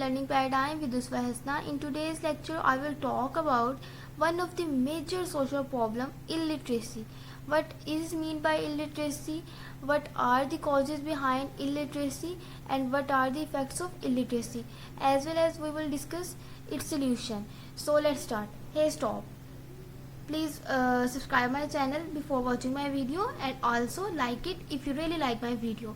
Learning Paradigm with Uswa Hasna. In today's lecture, I will talk about one of the major social problem, illiteracy. What is meant by illiteracy? What are the causes behind illiteracy? And what are the effects of illiteracy? As well as we will discuss its solution. So let's start. Hey, stop. Please subscribe my channel before watching my video and also like it if you really like my video.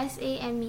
SAME,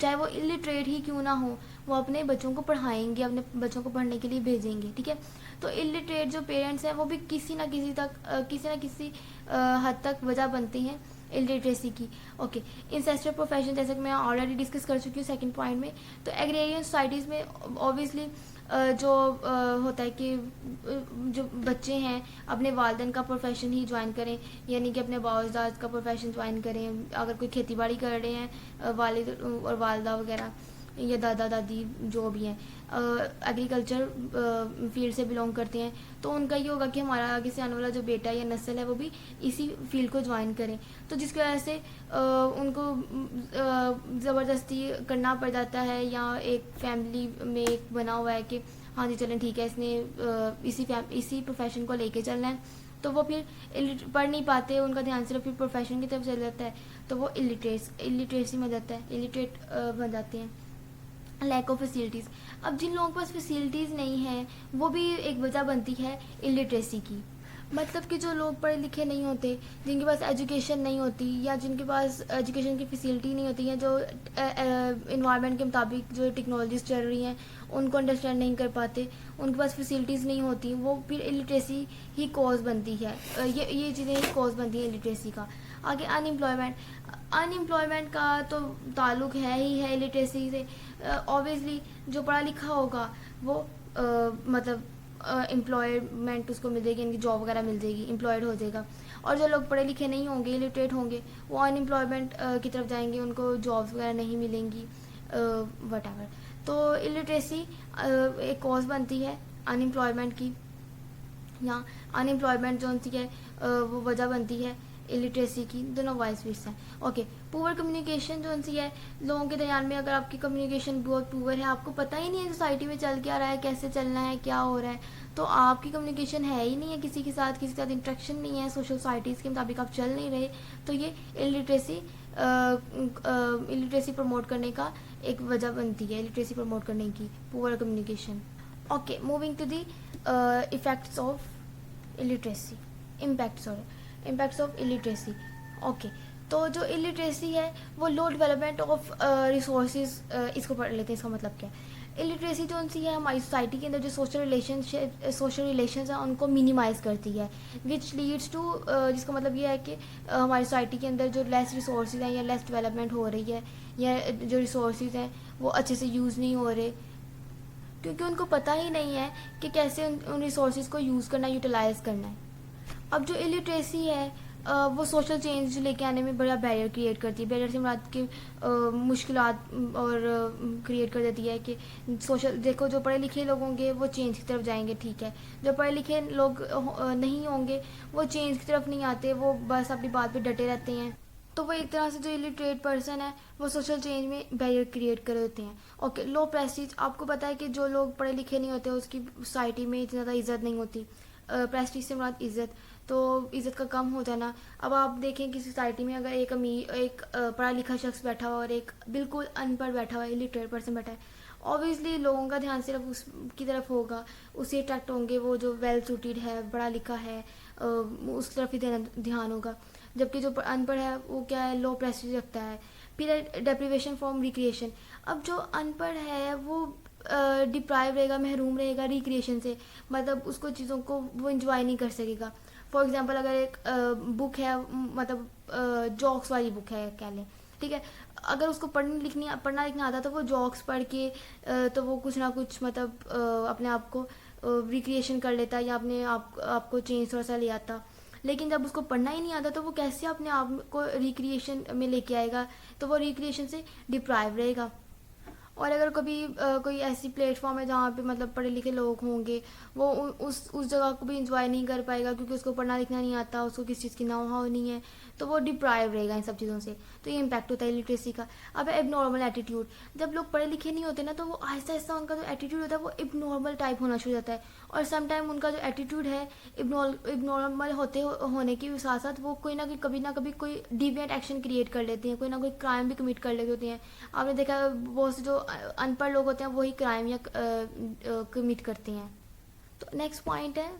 چاہے وہ illiterate ہی کیوں نہ ہو، وہ اپنے بچوں کو پڑھائیں گے، اپنے بچوں کو پڑھنے کے لیے بھیجیں گے. ٹھیک ہے. تو الٹریٹ جو پیرنٹس ہیں وہ بھی کسی نہ کسی حد تک وجہ بنتے ہیں الٹریسی کی. اوکے. انسیسٹر پروفیشن جیسے کہ میں آلریڈی ڈسکس کر چکی ہوں سیکنڈ پوائنٹ میں. تو ایگریرین سوسائٹیز میں اوبیسلی جو ہوتا ہے کہ جو بچے ہیں اپنے والدین کا پروفیشن ہی جوائن کریں، یعنی کہ اپنے باؤ اجداد کا پروفیشن جوائن کریں. اگر کوئی کھیتی باڑی کر رہے ہیں والد اور والدہ وغیرہ یا دادا دادی جو بھی ہیں ایگریکلچر فیلڈ سے بلونگ کرتے ہیں، تو ان کا یہ ہوگا کہ ہمارا آگے سے آنے والا جو بیٹا یا نسل ہے وہ بھی اسی فیلڈ کو جوائن کریں. تو جس کی وجہ سے ان کو زبردستی کرنا پڑ جاتا ہے، یا ایک فیملی میں ایک بنا ہوا ہے کہ ہاں جی چلیں ٹھیک ہے اس نے اسی پروفیشن کو لے کے چلنا ہے. تو وہ پھر پڑھ نہیں پاتے، ان کا دھیان صرف پھر پروفیشن کی طرف چل جاتا ہے، تو وہ الٹریسی میں جاتا ہے، الٹریٹ بن جاتے ہیں. Lack of facilities. اب جن لوگوں کے پاس فیسلٹیز نہیں ہیں وہ بھی ایک وجہ بنتی ہے الٹریسی کی. مطلب کہ جو لوگ پڑھے لکھے نہیں ہوتے، جن کے پاس ایجوکیشن نہیں ہوتی، یا جن کے پاس ایجوکیشن کی فیسلٹی نہیں ہوتی، یا جو انوائرمنٹ کے مطابق جو ٹیکنالوجیز چل رہی ہیں ان کو انڈرسٹینڈ نہیں کر پاتے، ان کے پاس فیسلٹیز نہیں ہوتی، وہ پھر الٹریسی ہی کوز بنتی ہے. یہ چیزیں ہی کوز بنتی ہیں الٹریسی کا. آگے انمپلائمنٹ کا تو تعلق ہے ہی ہے الٹریسی سے. اوبیسلی جو پڑھا لکھا ہوگا وہ مطلب امپلائمنٹ اس کو مل جائے گی، ان کی جاب وغیرہ مل جائے گی، امپلائڈ ہو جائے گا. اور جو لوگ پڑھے لکھے نہیں ہوں گے، الٹریٹ ہوں گے، وہ ان امپلائمنٹ کی طرف جائیں گے، ان کو جابس وغیرہ نہیں ملیں گی وٹ ایور. تو الٹریسی ایک کوز بنتی ہے ان امپلائمنٹ کی، یا ان امپلائمنٹ جو سی ہے وہ وجہ بنتی ہے الٹریسی کی. دونوں وائس ورسا ہیں. اوکے. پور کمیونیکیشن جو سی ہے لوگوں کے درمیان میں، اگر آپ کی کمیونیکیشن بہت پور ہے، آپ کو پتہ ہی نہیں ہے سوسائٹی میں چل کیا رہا ہے، کیسے چلنا ہے، کیا ہو رہا ہے، تو آپ کی کمیونیکیشن ہے ہی نہیں ہے کسی کے ساتھ انٹریکشن نہیں ہے، سوشل سوسائٹیز کے مطابق آپ چل نہیں رہے، تو یہ الٹریسی پروموٹ کرنے کا ایک وجہ بنتی ہے، الٹریسی پروموٹ کرنے کی، poor communication. Okay. Moving to the effects of illiteracy. impacts of illiteracy. Okay. تو جو الٹریسی ہے وہ لو ڈیولپمنٹ آف ریسورسز، اس کو پڑھ لیتے ہیں. اس کا مطلب کیا ہے؟ الٹریسی جو سی ہے ہماری سوسائٹی کے اندر جو سوشل ریلیشنز ہیں ان کو مینیمائز کرتی ہے، وچ لیڈس ٹو، جس کا مطلب یہ ہے کہ ہماری سوسائٹی کے اندر جو لیس ریسورسز ہیں یا لیس ڈیولپمنٹ ہو رہی ہے، یا جو ریسورسز ہیں وہ اچھے سے یوز نہیں ہو رہے، کیونکہ ان کو پتہ ہی نہیں ہے کہ کیسے ان ریسورسز کو یوز کرنا، یوٹیلائز کرنا ہے. اب جو الٹریسی ہے وہ سوشل چینج لے کے آنے میں بڑا بیریئر کریٹ کرتی ہے. بیریئر سے مراد کی مشکلات اور کریٹ کر دیتی ہے کہ دیکھو جو پڑھے لکھے لوگ ہوں گے وہ چینج کی طرف جائیں گے، ٹھیک ہے. جو پڑھے لکھے لوگ نہیں ہوں گے وہ چینج کی طرف نہیں آتے، وہ بس اپنی بات پہ ڈٹے رہتے ہیں. تو وہ ایک طرح سے جو الٹریٹ پرسن ہے وہ سوشل چینج میں بیریئر کریٹ کر دیتے ہیں. اوکے. لو پریسٹیج. آپ کو پتہ ہے کہ جو لوگ پڑھے لکھے نہیں ہوتے اس کی سوسائٹی میں اتنی زیادہ عزت نہیں ہوتی. پریسٹیج سے مراد عزت، تو عزت کا کم ہو جانا. اب آپ دیکھیں کہ سوسائٹی میں اگر ایک پڑھا لکھا شخص بیٹھا ہوا اور ایک بالکل ان پڑھ بیٹھا ہوا ہے، الٹریٹ پرسن بیٹھا ہے، اوبیسلی لوگوں کا دھیان صرف اس کی طرف ہوگا، اس سے اٹریکٹ ہوں گے. وہ جو ویل سوٹیڈ ہے، پڑھا لکھا ہے، اس طرف ہی دھیان ہوگا. جبکہ جو ان پڑھ ہے وہ کیا ہے، لو پریسٹیج رکھتا ہے. پھر ڈیپریویشن فرام ریکریشن. اب جو ان پڑھ ہے وہ ڈپرائیو رہے گا، محروم رہے گا ریکریشن سے، مطلب اس کو چیزوں کو وہ انجوائے نہیں کر سکے گا. فار ایگزامپل اگر ایک بک ہے، مطلب جوکس والی بک ہے کہہ لیں، ٹھیک ہے، اگر اس کو پڑھنا لکھنا آتا تو وہ جوکس پڑھ کے تو وہ کچھ نہ کچھ مطلب اپنے آپ کو ریکریشن کر لیتا، یا اپنے آپ کو چینج تھوڑا سا لے آتا. لیکن جب اس کو پڑھنا ہی نہیں آتا تو وہ کیسے اپنے آپ کو ریکریشن میں لے کے آئے گا؟ تو وہ ریکریشن سے ڈپرائیو رہے گا. اور اگر کبھی کوئی ایسی پلیٹ فارم ہے جہاں پہ مطلب پڑھے لکھے لوگ ہوں گے، وہ اس جگہ کو بھی انجوائے نہیں کر پائے گا، کیونکہ اس کو پڑھنا لکھنا نہیں آتا، اس کو کسی چیز کی نو ہاؤ نہیں ہے، تو وہ ڈپرائیو رہے گا ان سب چیزوں سے. تو یہ امپیکٹ ہوتا ہے لٹریسی کا. اب ایب نارمل ایٹیٹیوڈ. جب لوگ پڑھے لکھے نہیں ہوتے نا تو وہ آہستہ آہستہ ان کا جو ایٹیٹیوڈ ہوتا ہے وہ اب نارمل ٹائپ ہونا شروع ہو جاتا ہے. اور سم ٹائم ان کا جو ایٹیٹیوڈ ہے اب نارمل ہونے کے ساتھ ساتھ وہ کوئی نہ کوئی کبھی نہ کبھی کوئی ڈیوینٹ ایکشن کریٹ کر لیتے ہیں، کوئی نہ کوئی کرائم بھی کمٹ کر لیتے ہوتے ہیں. آپ نے دیکھا بہت سے جو ان پڑھ لوگ ہوتے ہیں وہی کرائم یا کمٹ کرتے ہیں. تو نیکسٹ پوائنٹ ہے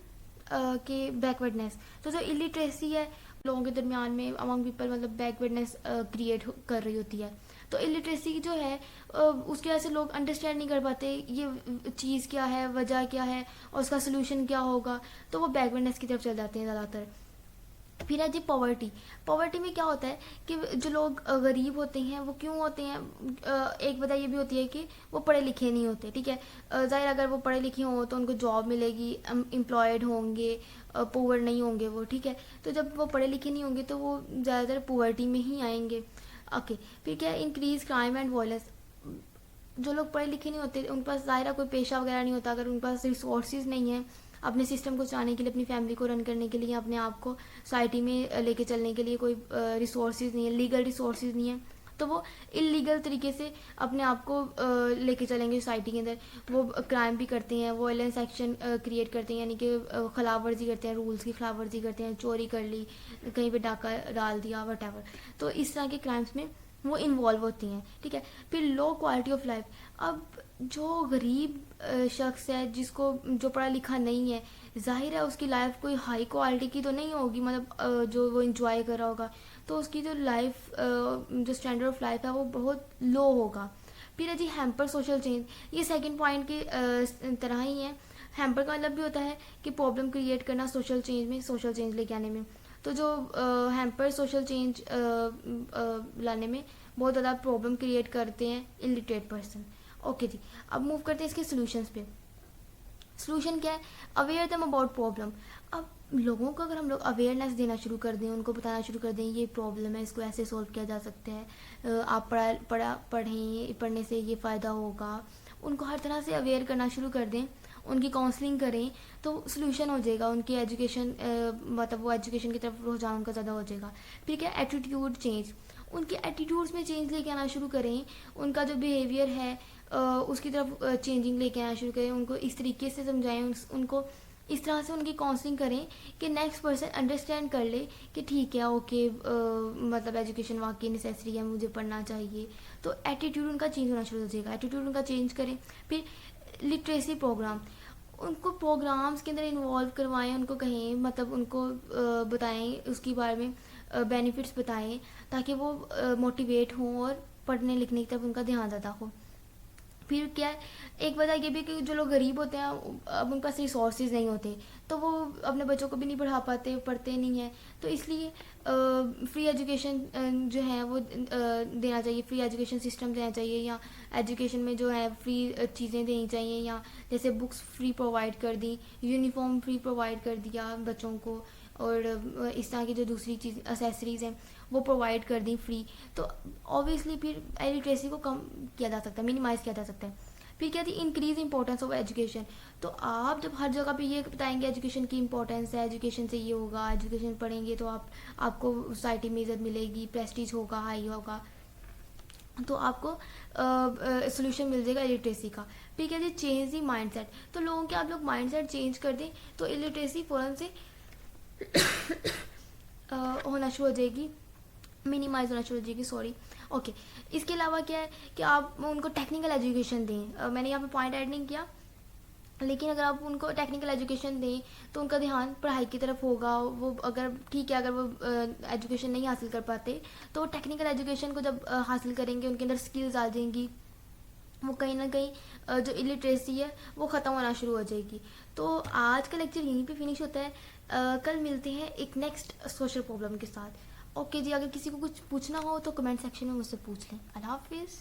کہ بیکورڈنیس. تو جو الٹریسی ہے لوگوں کے درمیان میں امنگ پیپل مطلب بیکورڈنیس کریٹ کر رہی ہوتی ہے. تو الٹریسی جو ہے اس کی وجہ سے لوگ انڈرسٹینڈ نہیں کر پاتے یہ چیز کیا ہے, وجہ کیا ہے, اور اس کا سلوشن کیا ہوگا, تو وہ بیکورڈنیس کی طرف چل جاتے ہیں زیادہ تر. پھر ہے جی پاورٹی میں کیا ہوتا ہے کہ جو لوگ غریب ہوتے ہیں وہ کیوں ہوتے ہیں, ایک وجہ یہ بھی ہوتی ہے کہ وہ پڑھے لکھے نہیں ہوتے, ٹھیک ہے. ظاہر اگر وہ پڑھے لکھے ہوں تو ان کو جاب ملے گی, امپلائڈ ہوں گے, پور نہیں ہوں گے وہ, ٹھیک ہے. تو جب وہ پڑھے لکھے نہیں ہوں گے تو وہ زیادہ تر پاورٹی میں ہی آئیں گے. اوکے, پھر کیا انکریز کرائم اینڈ وائلنس. جو لوگ پڑھے لکھے نہیں ہوتے ان کے پاس ظاہرہ کوئی پیشہ وغیرہ نہیں ہوتا, اگر ان کے پاس ریسورسز نہیں ہیں اپنے سسٹم کو چلانے کے لیے, اپنی فیملی کو رن کرنے کے لیے, اپنے آپ کو سوسائٹی میں لے کے چلنے کے لیے کوئی ریسورسز نہیں ہے, لیگل ریسورسز نہیں ہیں, تو وہ انلیگل طریقے سے اپنے آپ کو لے کے چلیں گے سوسائٹی کے اندر. وہ کرائم بھی کرتے ہیں, وائلنس ایکشن کریٹ کرتے ہیں, یعنی کہ خلاف ورزی کرتے ہیں, رولس کی خلاف ورزی کرتے ہیں, چوری کر لی, کہیں پہ ڈاکہ ڈال دیا, وٹ ایور. تو اس طرح کے کرائمس میں وہ انوالو ہوتی ہیں, ٹھیک ہے. پھر لو کوالٹی آف لائف. اب جو غریب شخص ہے جس کو جو پڑھا لکھا نہیں ہے, ظاہر ہے اس کی لائف کوئی ہائی کوالٹی کی تو نہیں ہوگی, مطلب جو وہ انجوائے کر رہا ہوگا, تو اس کی جو لائف جو اسٹینڈرڈ آف لائف ہے وہ بہت لو ہوگا. پھر ہے جی ہیمپر سوشل چینج. یہ سیکنڈ پوائنٹ کی طرح ہی ہے. ہیمپر کا مطلب بھی ہوتا ہے کہ پرابلم کریٹ کرنا سوشل چینج میں, سوشل چینج لے کے آنے میں. تو جو ہیمپر سوشل چینج لانے میں بہت زیادہ پرابلم کریٹ کرتے ہیں الٹریٹ پرسن. اوکے جی, اب موو کرتے ہیں اس کے سلوشنس پہ. سلوشن کیا ہے, اویئر دیم اباؤٹ پرابلم. اب لوگوں کو اگر ہم لوگ اویئرنیس دینا شروع کر دیں, ان کو بتانا شروع کر دیں یہ پرابلم ہے, اس کو ایسے سولو کیا جا سکتا ہے, آپ پڑھیں, پڑھنے سے یہ فائدہ ہوگا, ان کو ہر طرح سے اویئر کرنا شروع کر دیں, ان کی کاؤنسلنگ کریں, تو سلوشن ہو جائے گا. ان کی ایجوکیشن مطلب وہ ایجوکیشن کی طرف رجحان ان کا زیادہ ہو جائے گا. پھر کیا ایٹیٹیوڈ چینج. ان کے ایٹیٹیوڈس میں چینج لے کے آنا شروع کریں, ان کا جو بیہیویئر ہے اس کی طرف چینجنگ لے کے آنا شروع کریں, ان کو اس طریقے سے سمجھائیں, ان کو اس طرح سے ان کی کاؤنسلنگ کریں کہ نیکسٹ پرسن انڈرسٹینڈ کر لے کہ ٹھیک ہے اوکے, مطلب ایجوکیشن واقعی نیسیسری ہے, مجھے پڑھنا چاہیے. تو ایٹیٹیوڈ ان کا چینج ہونا شروع ہو جائے گا, ایٹیٹیوڈ ان کا چینج کریں. پھر لٹریسی پروگرام. ان کو پروگرامس کے اندر انوالو کروائیں, ان کو کہیں, مطلب ان کو بتائیں اس کے بارے میں بینیفٹس بتائیں, تاکہ وہ موٹیویٹ ہوں اور پڑھنے لکھنے کی طرف ان کا دھیان زیادہ ہو. پھر کیا ہے, ایک وجہ یہ بھی کہ جو لوگ غریب ہوتے ہیں اب ان کا ریسورسز نہیں ہوتے, تو وہ اپنے بچوں کو بھی نہیں پڑھا پاتے, پڑھتے نہیں ہیں. تو اس لیے فری ایجوکیشن جو ہے وہ دینا چاہیے, فری ایجوکیشن سسٹم دینا چاہیے, یا ایجوکیشن میں جو ہے فری چیزیں دینی چاہیے, یا جیسے بکس فری پرووائڈ کر دی, یونیفارم فری پرووائڈ کر دیا بچوں کو, اور اس طرح کی جو دوسری چیز اسیسریز ہیں وہ پرووائڈ کر دیں فری. تو اوبیسلی پھر الٹریسی کو کم کیا جا سکتا ہے, منیمائز کیا جا سکتا ہے. پھر کیا تھی انکریز امپورٹنس آف ایجوکیشن. تو آپ جب ہر جگہ پہ یہ بتائیں گے ایجوکیشن کی امپورٹنس ہے, ایجوکیشن سے یہ ہوگا, ایجوکیشن پڑھیں گے تو آپ کو سوسائٹی میں عزت ملے گی, پریسٹیج ہوگا, ہائی ہوگا, تو آپ کو سلوشن مل جائے گا الٹریسی کا. پھر کیا جی چینج دی مائنڈ سیٹ. تو لوگوں کے آپ لوگ مائنڈ سیٹ چینج کر دیں تو الٹریسی فوراً سے ہونا شروع ہو جائے گی, منیمائز ہونا شروع ہو جائے گی, سوری. اوکے, اس کے علاوہ کیا ہے کہ آپ ان کو ٹیکنیکل ایجوکیشن دیں. میں نے یہاں پہ پوائنٹ ایڈ نہیں کیا, لیکن اگر آپ ان کو ٹیکنیکل ایجوکیشن دیں تو ان کا دھیان پڑھائی کی طرف ہوگا. وہ اگر ٹھیک ہے اگر وہ ایجوکیشن نہیں حاصل کر پاتے تو ٹیکنیکل ایجوکیشن کو جب حاصل کریں گے ان کے اندر اسکلز آ جائیں گی, وہ کہیں نہ کہیں جو الٹریسی ہے وہ ختم ہونا شروع ہو جائے گی. تو آج کا لیکچر یہیں پہ فنش ہوتا ہے. کل ملتے ہیں ایک نیکسٹ سوشل پرابلم کے ساتھ. اوکے جی, اگر کسی کو کچھ پوچھنا ہو تو کمنٹ سیکشن میں مجھ سے پوچھ لیں. اللہ حافظ.